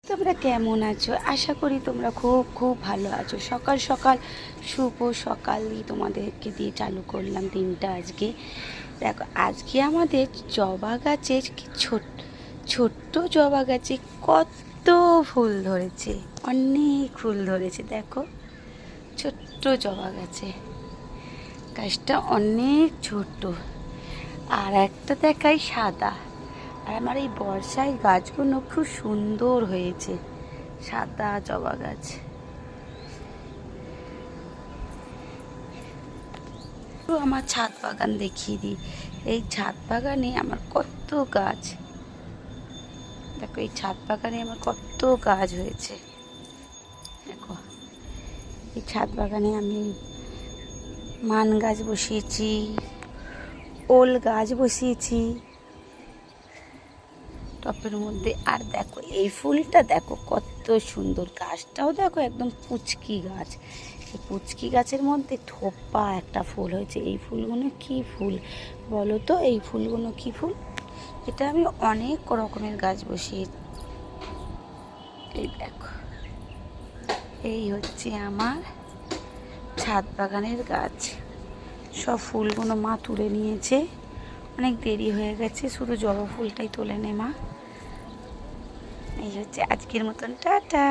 তোমরা কেমন আছো? আশা করি তোমরা খুব খুব ভালো আছো। সকাল সকাল শুভ সকালই তোমাদেরকে দিয়ে চালু করলাম দিনটা আজকে। দেখো আজকে আমাদের জবা গাছের ছোট্ট জবা গাছে কত ফুল ধরেছে, অনেক ফুল ধরেছে। দেখো ছোট্ট জবা গাছটা অনেক ছোট্ট। আর একটা দেখাই সাদা। আর আমার এই বর্ষায় গাছগুলো খুব সুন্দর হয়েছে, সাদা জবা গাছ। আমার ছাদ বাগান দেখিয়ে দিই। এই ছাদ বাগানে আমার কত গাছ, দেখো এই ছাদ বাগানে আমার কত গাছ হয়েছে। দেখো এই ছাদ বাগানে আমি মান গাছ বসিয়েছি, ওল গাছ বসিয়েছি টপের মধ্যে। আর দেখো এই ফুলটা দেখো কত সুন্দর, গাছটাও দেখো একদম পুচকি গাছ। এই পুচকি গাছের মধ্যে থোপা একটা ফুল হয়েছে। এই ফুলগুলো কি ফুল বলো তো? এই ফুলগুলো কি ফুল? এটা আমি অনেক রকমের গাছ বসিয়ে, এই দেখো এই হচ্ছে আমার ছাদ বাগানের গাছ। সব ফুলগুলো মা তুলে নিয়েছে, অনেক দেরি হয়ে গেছে, শুধু জবা ফুলটাই তোলে নে মা। এই হচ্ছে আজকের মতন, টাটা।